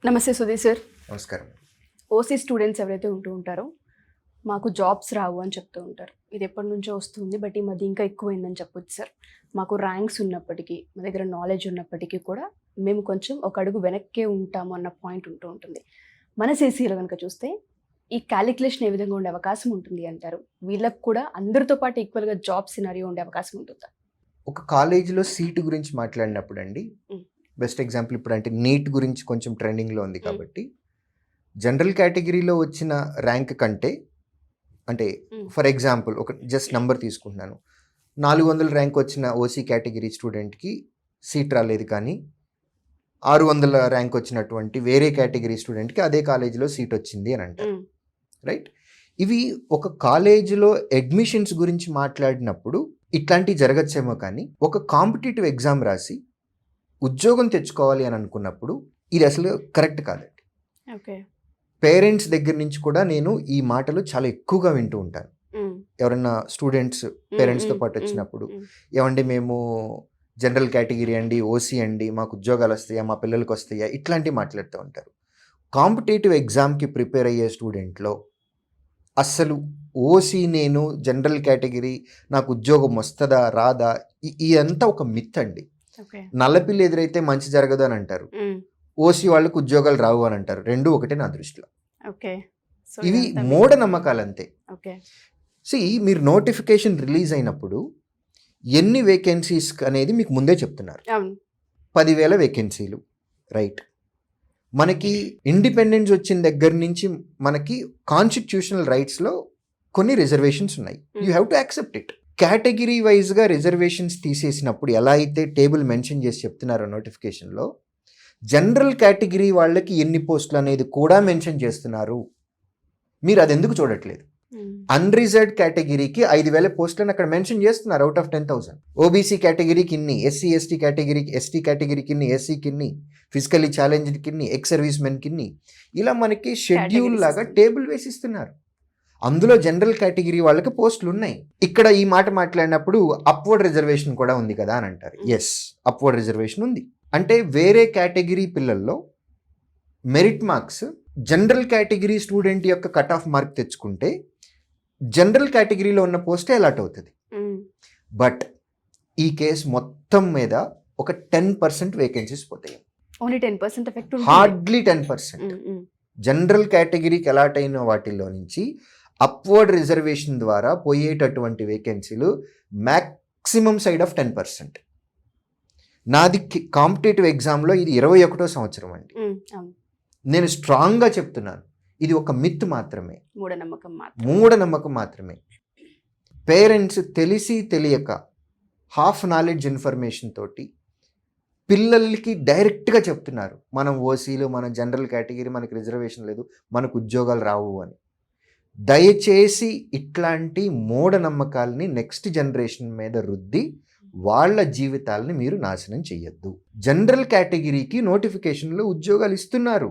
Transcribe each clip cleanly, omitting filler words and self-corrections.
నమస్తే సుధీర్ సార్. నమస్కారం. OC students ఎవరైతే ఉంటారో మాకు జాబ్స్ రావు అని చెప్తూ ఉంటారు. ఇది ఎప్పటి నుంచో వస్తుంది, బట్ ఈ మధ్య ఇంకా ఎక్కువైందని చెప్పొచ్చు సార్. మాకు ర్యాంక్స్ ఉన్నప్పటికీ, మా దగ్గర నాలెడ్జ్ ఉన్నప్పటికీ కూడా మేము కొంచెం ఒక అడుగు వెనక్కే ఉంటాము అన్న పాయింట్ ఉంటుంది. మన సిసిలో కనుక చూస్తే ఈ క్యాలిక్యులేషన్ ఏ విధంగా ఉండే అవకాశం ఉంటుంది అంటారు? వీళ్ళకి కూడా అందరితో పాటు ఈక్వల్గా జాబ్ సినారియో ఉండే అవకాశం ఉంటుందా? ఒక కాలేజీలో సీటు గురించి మాట్లాడినప్పుడు అండి, బెస్ట్ ఎగ్జాంపుల్ ఇప్పుడు అంటే నీట్ గురించి కొంచెం ట్రెండింగ్లో ఉంది కాబట్టి, జనరల్ కేటగిరీలో వచ్చిన ర్యాంక్ కంటే, అంటే ఫర్ ఎగ్జాంపుల్ ఒక జస్ట్ నంబర్ తీసుకుంటున్నాను, 400 ర్యాంక్ వచ్చిన ఓసీ కేటగిరీ స్టూడెంట్కి సీట్ రాలేదు, కానీ 600 ర్యాంక్ వచ్చినటువంటి వేరే కేటగిరీ స్టూడెంట్కి అదే కాలేజీలో సీట్ వచ్చింది అని అంటారు, రైట్? ఇవి ఒక కాలేజీలో అడ్మిషన్స్ గురించి మాట్లాడినప్పుడు ఇట్లాంటివి జరగచ్చేమో, కానీ ఒక కాంపిటేటివ్ ఎగ్జామ్ రాసి ఉద్యోగం తెచ్చుకోవాలి అని అనుకున్నప్పుడు ఇది అసలు కరెక్ట్ కాదండి. ఓకే. పేరెంట్స్ దగ్గర నుంచి కూడా నేను ఈ మాటలు చాలా ఎక్కువగా వింటూ ఉంటాను. ఎవరన్నా స్టూడెంట్స్ పేరెంట్స్తో పాటు వచ్చినప్పుడు, ఏమండి మేము జనరల్ కేటగిరీ అండి, ఓసీ అండి, మాకు ఉద్యోగాలు వస్తాయా, మా పిల్లలకి వస్తాయా, ఇట్లాంటివి మాట్లాడుతూ ఉంటారు. కాంపిటేటివ్ ఎగ్జామ్కి ప్రిపేర్ అయ్యే స్టూడెంట్లో అస్సలు ఓసీ నేను జనరల్ కేటగిరీ నాకు ఉద్యోగం వస్తుందా రాదా, ఇదంతా ఒక మిత్ అండి. నల్లపిల్లి ఎదురైతే మంచి జరగదు అని అంటారు, ఓసీ వాళ్ళకు ఉద్యోగాలు రావు అని అంటారు. రెండు ఒకటే నా దృష్టిలో. ఇవి మూఢనమ్మకాలు అంతే. మీరు నోటిఫికేషన్ రిలీజ్ అయినప్పుడు ఎన్ని వేకెన్సీస్ అనేది మీకు ముందే చెప్తున్నారు. 10,000 వేకెన్సీలు, రైట్? మనకి ఇండిపెండెన్స్ వచ్చిన దగ్గర నుంచి మనకి కాన్స్టిట్యూషనల్ రైట్స్లో కొన్ని రిజర్వేషన్స్ ఉన్నాయి. You have to accept it. Category వైజ్గా రిజర్వేషన్స్ తీసేసినప్పుడు ఎలా అయితే టేబుల్ మెన్షన్ చేసి చెప్తున్నారో నోటిఫికేషన్లో, జనరల్ కేటగిరీ వాళ్ళకి ఎన్ని పోస్టులు అనేది కూడా మెన్షన్ చేస్తున్నారు. మీరు అది ఎందుకు చూడట్లేదు? అన్రిజర్వ్డ్ కేటగిరీకి 5,000 పోస్టులను అక్కడ మెన్షన్ చేస్తున్నారు అవుట్ ఆఫ్ 10,000. ఓబీసీ కేటగిరీకి ఇన్ని, ఎస్సీ ఎస్టీ కేటగిరీకి, ఎస్టీ కేటగిరీకి ఇన్ని, ఎస్సీకి ఇన్ని, ఫిజికల్లీ ఛాలెంజ్డ్కి ఇన్ని, ఎక్స్ సర్వీస్ మెన్కి ఇన్ని, ఇలా మనకి షెడ్యూల్ లాగా టేబుల్ వేసిస్తున్నారు. అందులో జనరల్ కేటగిరీ వాళ్ళకి పోస్టులు ఉన్నాయి. ఇక్కడ ఈ మాట మాట్లాడినప్పుడు అప్వర్డ్ రిజర్వేషన్ కూడా ఉంది కదా అని అంటారు. ఎస్, అప్వర్డ్ రిజర్వేషన్ ఉంది. అంటే వేరే కేటగిరీ పిల్లల్లో merit marks general category student యొక్క కట్ ఆఫ్ మార్క్ తెచ్చుకుంటే జనరల్ కేటగిరీలో ఉన్న పోస్టే అలాట్ అవుతుంది. బట్ ఈ కేసు మొత్తం మీద ఒక 10% వేకెన్సీస్ పోతాయి. హార్డ్లీ 10%. జనరల్ కేటగిరీకి అలాట్ అయిన వాటిల్లో నుంచి అప్వర్డ్ రిజర్వేషన్ ద్వారా పోయేటటువంటి వేకెన్సీలు మ్యాక్సిమం సైడ్ ఆఫ్ 10%. నాది కాంపిటేటివ్ ఎగ్జామ్లో ఇది 21వ సంవత్సరం అండి. నేను స్ట్రాంగ్గా చెప్తున్నాను, ఇది ఒక మిత్ మాత్రమే, మూఢనమ్మకం మాత్రమే. పేరెంట్స్ తెలిసి తెలియక హాఫ్ నాలెడ్జ్ ఇన్ఫర్మేషన్ తోటి పిల్లలకి డైరెక్ట్గా చెప్తున్నారు, మనం ఓసీలు, మన జనరల్ కేటగిరీ, మనకి రిజర్వేషన్ లేదు, మనకు ఉద్యోగాలు రావు అని. దయచేసి ఇట్లాంటి మూఢనమ్మకాలని నెక్స్ట్ జనరేషన్ మీద రుద్ది వాళ్ళ జీవితాలని మీరు నాశనం చెయ్యొద్దు. జనరల్ కేటగిరీకి నోటిఫికేషన్లో ఉద్యోగాలు ఇస్తున్నారు,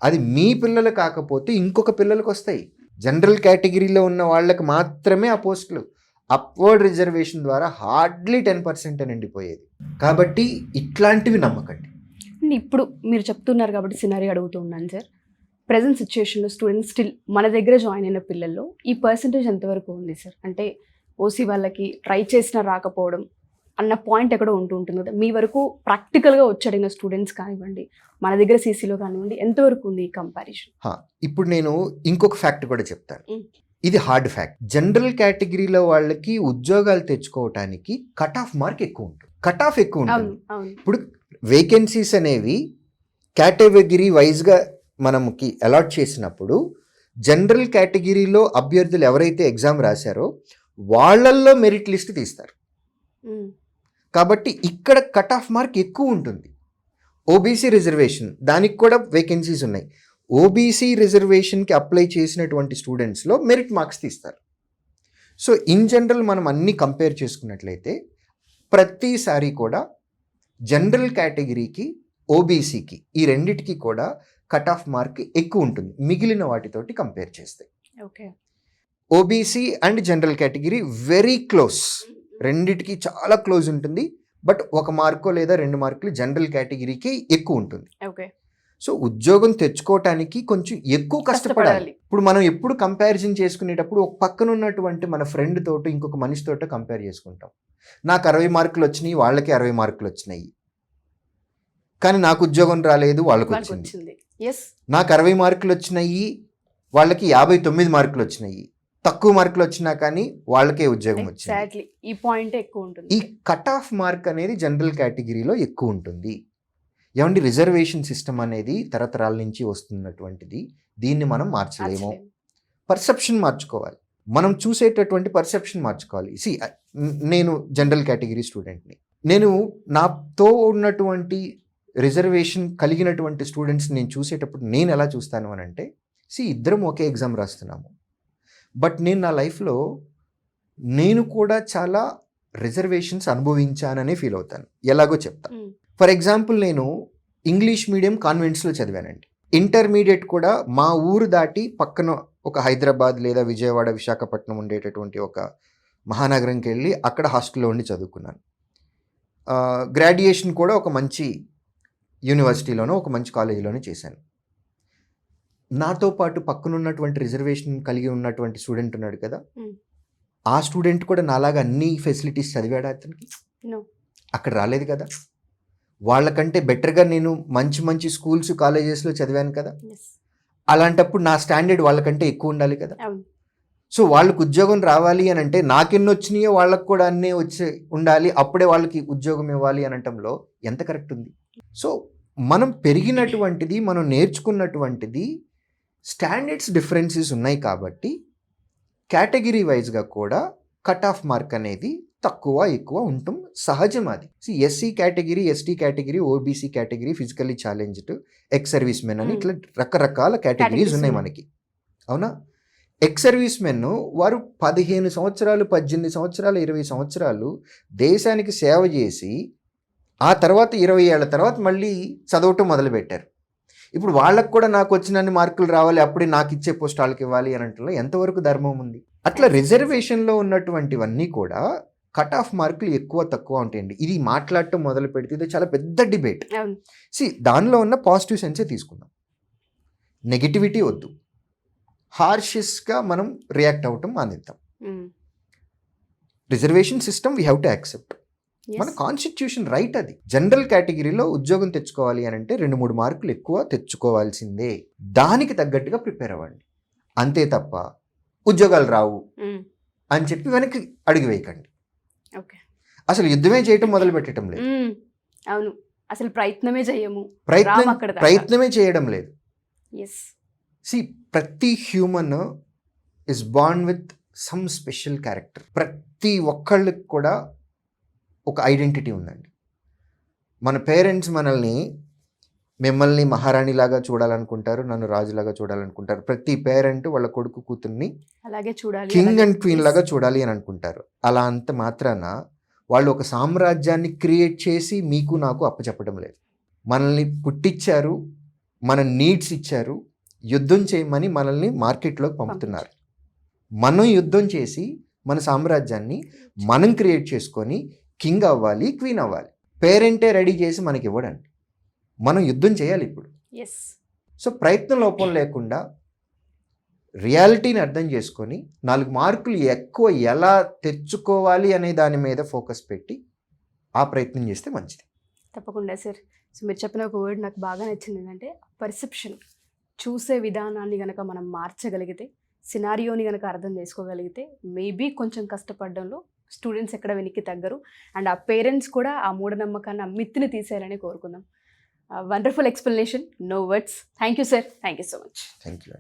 అది మీ పిల్లలు కాకపోతే ఇంకొక పిల్లలకు వస్తాయి. జనరల్ కేటగిరీలో ఉన్న వాళ్ళకి మాత్రమే ఆ పోస్టులు. అప్వర్డ్ రిజర్వేషన్ ద్వారా హార్డ్లీ 10% నిండిపోయేది. కాబట్టి ఇట్లాంటివి నమ్మకండి. ఇప్పుడు మీరు చెప్తున్నారు కాబట్టి సినారీ అడుగుతూ ఉన్నాను సార్. ప్రజెంట్ సిచ్యుయేషన్లో స్టూడెంట్స్ స్టిల్ మన దగ్గర జాయిన్ అయిన పిల్లల్లో ఈ పర్సంటేజ్ ఎంతవరకు ఉంది సార్? అంటే ఓసీ వాళ్ళకి ట్రై చేసినా రాకపోవడం అన్న పాయింట్ ఎక్కడో ఉంటుంది కదా, మీ వరకు ప్రాక్టికల్గా వచ్చడిన స్టూడెంట్స్ కానివ్వండి, మన దగ్గర సీసీలో కానివ్వండి, ఎంతవరకు ఉంది ఈ కంపారిజన్? ఇప్పుడు నేను ఇంకొక ఫ్యాక్ట్ కూడా చెప్తాను, ఇది హార్డ్ ఫ్యాక్ట్. జనరల్ కేటగిరీలో వాళ్ళకి ఉద్యోగాలు తెచ్చుకోవటానికి కట్ ఆఫ్ మార్క్ ఎక్కువ ఉంటుంది, కట్ ఆఫ్ ఎక్కువ ఉంటుంది. ఇప్పుడు వేకెన్సీస్ అనేవి కేటగిరీ వైజ్గా మనకి అలాట్ చేసినప్పుడు జనరల్ కేటగిరీలో అభ్యర్థులు ఎవరైతే ఎగ్జామ్ రాశారో వాళ్ళల్లో మెరిట్ లిస్ట్ తీస్తారు. కాబట్టి ఇక్కడ కట్ ఆఫ్ మార్క్ ఎక్కువ ఉంటుంది. ఓబీసీ రిజర్వేషన్, దానికి కూడా వేకెన్సీస్ ఉన్నాయి. ఓబీసీ రిజర్వేషన్కి అప్లై చేసినటువంటి స్టూడెంట్స్లో మెరిట్ మార్క్స్ తీస్తారు. సో ఇన్ జనరల్ మనం అన్నీ కంపేర్ చేసుకున్నట్లయితే ప్రతిసారి కూడా జనరల్ కేటగిరీకి, ఓబీసీకి, ఈ రెండిటికి కూడా కట్ ఆఫ్ మార్క్ ఎక్కువ ఉంటుంది మిగిలిన వాటితోటి కంపేర్ చేస్తే. OBC and general category very close, రెండిటికి చాలా క్లోజ్ ఉంటుంది. బట్ 1 మార్కో లేదా 2 మార్కులు జనరల్ కేటగిరీకి ఎక్కువ ఉంటుంది. సో ఉద్యోగం తెచ్చుకోవటానికి కొంచెం ఎక్కువ కష్టపడాలి. కష్టపడాలి. ఇప్పుడు మనం ఎప్పుడు కంపారిజన్ చేసుకునేటప్పుడు ఒక పక్కన ఉన్నటువంటి మన ఫ్రెండ్ తోటి ఇంకొక మనిషితోట కంపేర్ చేసుకుంటాం. నాకు 60 మార్కులు వచ్చినాయి, వాళ్ళకి 60 మార్కులు వచ్చినాయి, కానీ నాకు ఉద్యోగం రాలేదు, వాళ్ళకి వాళ్ళకి వచ్చింది. వచ్చింది. ఎస్. నాకు 60 మార్కులు వచ్చినాయి, వాళ్ళకి 59 మార్కులు వచ్చినాయి. తక్కువ మార్కులు వచ్చినా కానీ వాళ్ళకే ఉద్యోగం వచ్చింది. ఎగ్జాక్ట్లీ ఈ పాయింట్ ఎక్కువ ఉంటుంది. ఈ కట్ ఆఫ్ మార్క్ అనేది జనరల్ కేటగిరీలో ఎక్కువ ఉంటుంది. ఏమండి, రిజర్వేషన్ సిస్టమ్ అనేది తరతరాల నుంచి వస్తున్నటువంటిది. దీన్ని మనం మార్చలేము. మార్చలేము. పర్సెప్షన్ మార్చుకోవాలి. మనం చూసేటటువంటి పర్సెప్షన్ మార్చుకోవాలి. నేను జనరల్ కేటగిరీ స్టూడెంట్ని. నేను నాతో ఉన్నటువంటి రిజర్వేషన్ కలిగినటువంటి స్టూడెంట్స్ నేను చూసేటప్పుడు నేను ఎలా చూస్తాను అని అంటే, ఇద్దరం ఒకే ఎగ్జామ్ రాస్తున్నాము, బట్ నేను నా లైఫ్లో నేను కూడా చాలా రిజర్వేషన్స్ అనుభవించాననే ఫీల్ అవుతాను. ఎలాగో చెప్తా. ఫర్ ఎగ్జాంపుల్, నేను ఇంగ్లీష్ మీడియం కాన్వెంట్స్లో చదివానండి. ఇంటర్మీడియట్ కూడా మా ఊరు దాటి పక్కన ఒక హైదరాబాద్ లేదా విజయవాడ, విశాఖపట్నం ఉండేటటువంటి ఒక మహానగరంకి వెళ్ళి అక్కడ హాస్టల్లో ఉండి చదువుకున్నాను. గ్రాడ్యుయేషన్ కూడా ఒక మంచి యూనివర్సిటీలోనో ఒక మంచి కాలేజీలోనే చేశాను. నాతో పాటు పక్కన ఉన్నటువంటి రిజర్వేషన్ కలిగి ఉన్నటువంటి స్టూడెంట్ ఉన్నాడు కదా, ఆ స్టూడెంట్ కూడా నాలాగా అన్ని ఫెసిలిటీస్ చదివాడా అతనికి? అక్కడ రాలేదు కదా. వాళ్ళకంటే బెటర్గా నేను మంచి మంచి స్కూల్స్, కాలేజెస్లో చదివాను కదా. అలాంటప్పుడు నా స్టాండర్డ్ వాళ్ళకంటే ఎక్కువ ఉండాలి కదా. సో వాళ్ళకు ఉద్యోగం రావాలి అని అంటే నాకెన్ని వచ్చినాయో వాళ్ళకు కూడా అన్నీ వచ్చి ఉండాలి, అప్పుడే వాళ్ళకి ఉద్యోగం ఇవ్వాలి అనటంలో ఎంత కరెక్ట్ ఉంది? సో మనం పెరిగినటువంటిది, మనం నేర్చుకున్నటువంటిది స్టాండర్డ్స్ డిఫరెన్సెస్ ఉన్నాయి కాబట్టి కేటగిరీ వైజ్గా కూడా కట్ ఆఫ్ మార్క్ అనేది తక్కువ ఎక్కువ ఉండటం సహజం. అది SC category, ST category, OBC category, physically challenged, ex service men అని ఇట్లా రకరకాల కేటగిరీస్ ఉన్నాయి మనకి, అవునా? ఎక్స్ సర్వీస్ మెన్ వారు 15 సంవత్సరాలు, 18 సంవత్సరాలు, 20 సంవత్సరాలు దేశానికి సేవ చేసి ఆ తర్వాత 20 ఏళ్ల తర్వాత మళ్ళీ చదవటం మొదలుపెట్టారు. ఇప్పుడు వాళ్ళకు కూడా నాకు వచ్చినన్ని మార్కులు రావాలి, అప్పుడే నాకు ఇచ్చే పోస్ట్ వాళ్ళకి ఇవ్వాలి అని అంటే ఎంతవరకు ధర్మం ఉంది? అట్లా రిజర్వేషన్లో ఉన్నటువంటివన్నీ కూడా కట్ ఆఫ్ మార్కులు ఎక్కువ తక్కువ ఉంటాయండి. ఇది మాట్లాడటం మొదలు పెడితే ఇది చాలా పెద్ద డిబేట్. దానిలో ఉన్న పాజిటివ్ సెన్సే తీసుకుందాం, నెగిటివిటీ వద్దు. హార్షెస్గా మనం రియాక్ట్ అవ్వటం మానేద్దాం. Reservation system we have to accept. మన కాన్స్టిట్యూషన్ రైట్ అది. జనరల్ కేటగిరీలో ఉద్యోగం తెచ్చుకోవాలి అని అంటే 2-3 మార్కులు ఎక్కువ తెచ్చుకోవాల్సిందే. దానికి తగ్గట్టుగా ప్రిపేర్ అవ్వండి, అంతే తప్ప ఉద్యోగాలు రావు అని చెప్పి వెనక్కి అడుగు వేయకండి. అసలు యుద్ధమే చేయటం మొదలు పెట్టడం లేదు. అవును, అసలు ప్రయత్నమే చేయము, ప్రయత్నమే చేయడం లేదు. ప్రతి human is born with some special character. ప్రతి ఒక్కళ్ళకి కూడా ఒక ఐడెంటిటీ ఉందండి. మన పేరెంట్స్ మిమ్మల్ని మహారాణిలాగా చూడాలనుకుంటారు, నన్ను రాజులాగా చూడాలనుకుంటారు. ప్రతి పేరెంట్ వాళ్ళ కొడుకు కూతుర్ని అలాగే చూడాలి, కింగ్ అండ్ క్వీన్ లాగా చూడాలి అని అనుకుంటారు. అలా అంత మాత్రాన వాళ్ళు ఒక సామ్రాజ్యాన్ని క్రియేట్ చేసి మీకు నాకు అప్పచెప్పడం లేదు. మనల్ని పుట్టించారు, మన నీడ్స్ ఇచ్చారు, యుద్ధం చేయమని మనల్ని మార్కెట్లోకి పంపుతున్నారు. మనం యుద్ధం చేసి మన సామ్రాజ్యాన్ని మనం క్రియేట్ చేసుకొని కింగ్ అవ్వాలి, క్వీన్ అవ్వాలి. పేరెంటే రెడీ చేసి మనకి ఇవ్వడండి, మనం యుద్ధం చేయాలి ఇప్పుడు. సో ప్రయత్న లోపం లేకుండా రియాలిటీని అర్థం చేసుకొని 4 మార్కులు ఎక్కువ ఎలా తెచ్చుకోవాలి అనే దాని మీద ఫోకస్ పెట్టి ఆ ప్రయత్నం చేస్తే మంచిది. తప్పకుండా సార్. సో మీరు చెప్పిన ఒక వర్డ్ నాకు బాగా నచ్చింది, ఏంటంటే పర్సెప్షన్. చూసే విధానాన్ని కనుక మనం మార్చగలిగితే, సినారియోని కనుక అర్థం చేసుకోగలిగితే, మేబీ కొంచెం కష్టపడడంలో స్టూడెంట్స్ ఎక్కడ వెనక్కి తగ్గరు. అండ్ ఆ పేరెంట్స్ కూడా ఆ మూఢనమ్మకాన్ని, ఆ మిత్ని తీసేయాలని కోరుకుందాం. Wonderful explanation, no words. Thank you sir, thank you so much. Thank you.